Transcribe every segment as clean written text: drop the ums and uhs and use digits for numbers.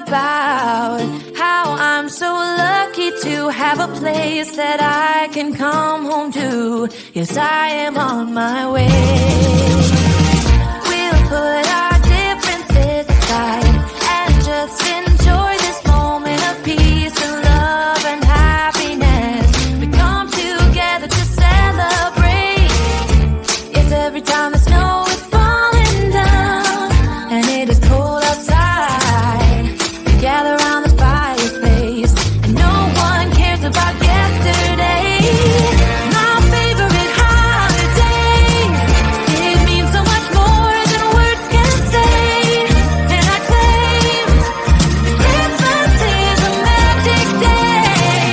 about how I'm so lucky to have a place that I can come home to. Yes, I am on my way. We'll put our differences aside and just enjoy this moment of peace and love and happiness. We come together to celebrate. Yes, every time the snow is falling down and it is cold outside, we gather around the fireplace and no one cares about yesterday. My favorite holiday, it means so much more than words can say. And I claim Christmas is a magic day.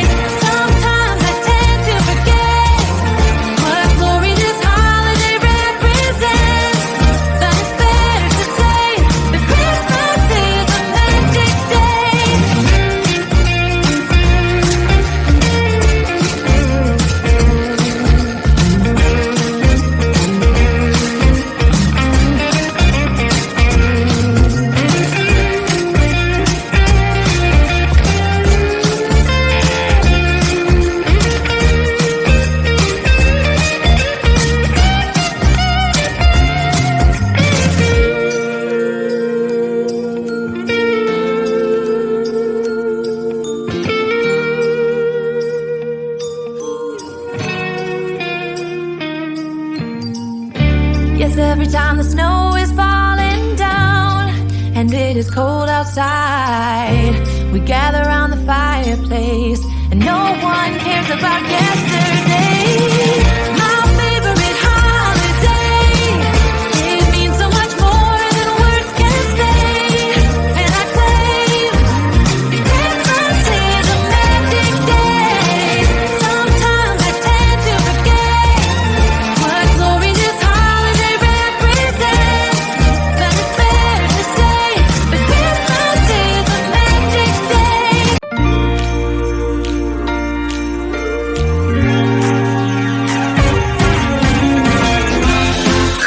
Sometimes I tend to forget what glory this holiday represents. Then it's better to say that Christmas is a magic day. Yes, every time the snow is falling down and it is cold outside, we gather around the fireplace and no one cares about yesterday. My favorite holiday, it means so much more than words can say. And I claim Christmas is a magic day. Sometimes I tend to forget what glory this holiday represents. Then it's better to say that Christmas is a magic day.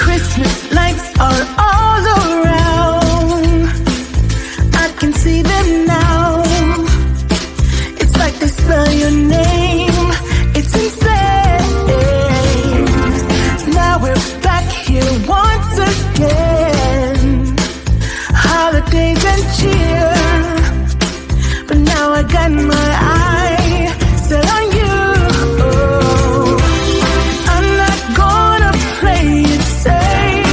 Christmas lights are all around. I can see them now. It's like they spell your name. It's insane. Now we're back here once again. Holidays and cheer. But now I got my eye set on you. I'm not gonna play it safe.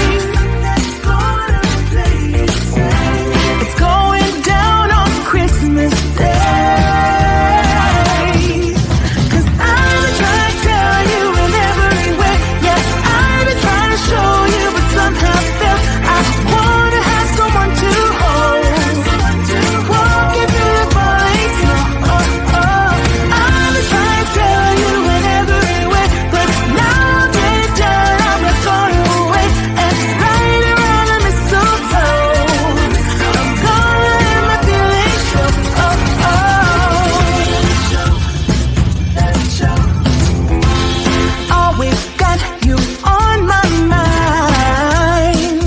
It's going down on Christmas Day. 'Cause I've been trying to tell you in every way. Yes, I've been trying to show you, but somehow failed. I wanna have someone to hold. Walking through the falling snow. I've been trying to tell you in every way, but now they're done. I'm not going away and right around the mistletoe. I'm gonna let my feelings show. Always got you on my mind,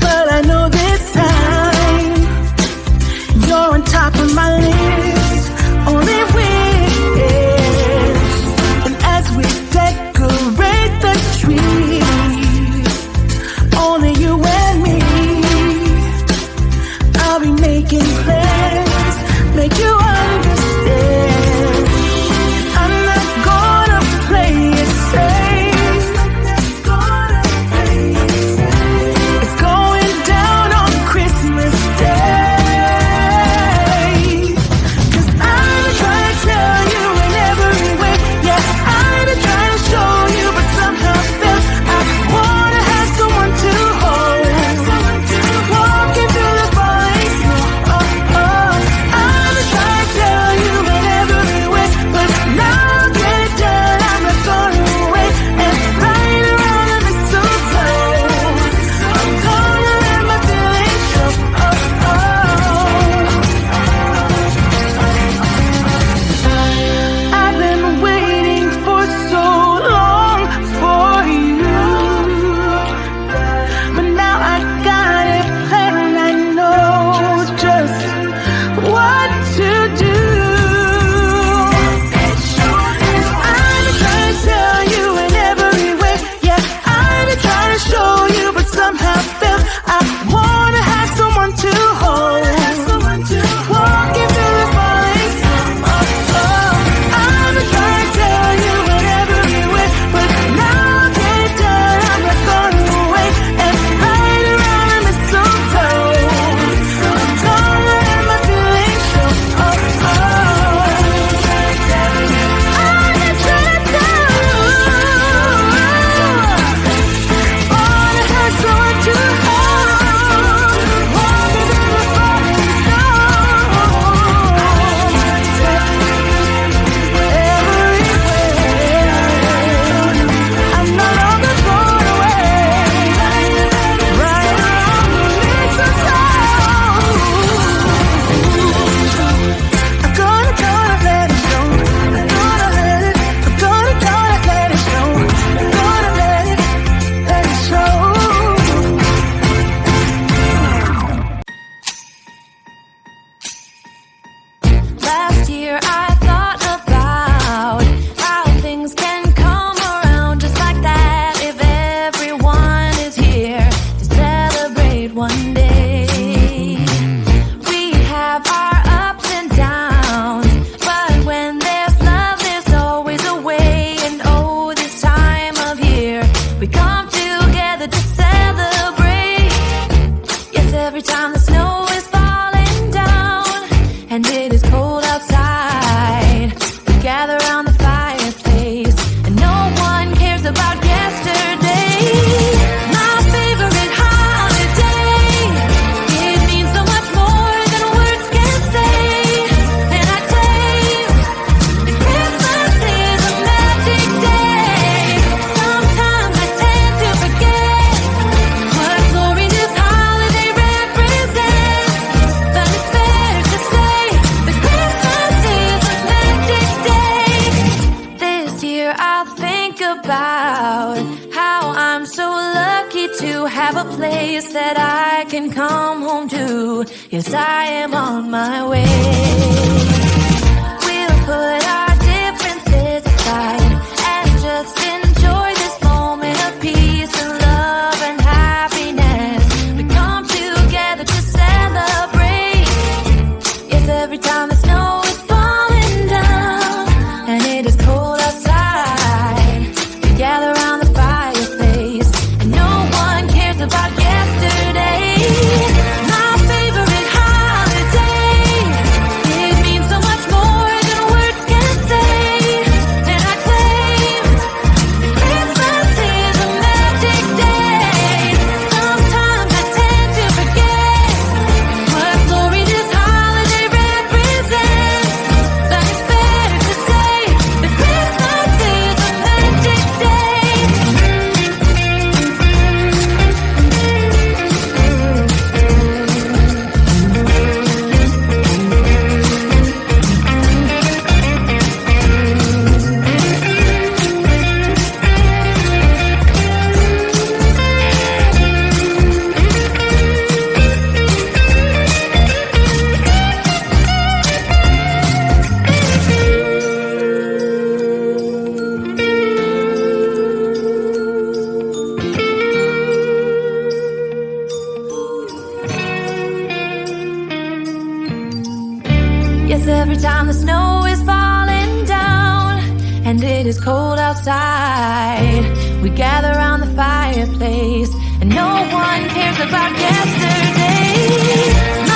but I know this time you're on top of my list. Only wish. And as we decorate the tree, only you and me, I'll be making plans, make you understand. I'm not gonna play it safe. It's going down on Christmas Day. 'Cause I've been trying to tell you in every way. Yeah, I've been trying to show you, but somehow failed. I wanna have someone to hold. Walking through the falling snow. I've been trying to tell you in every come home to. Yes, I am on my way. We'll put our differences aside and just enjoy this moment of peace and love and happiness. We come together to celebrate. Yes, every time the snow is falling down and it is cold outside, we gather around the fireplace and no one cares about yesterday. My favorite holiday. It means so much more than words can say. And I claim Christmas is a magic day. Sometimes I tend to forget what glory this holiday represents. But it's fair to say that Christmas is a magic day. Yes, every time the snow is falling down and it is cold outside, we gather around the fireplace and no one cares about yesterday.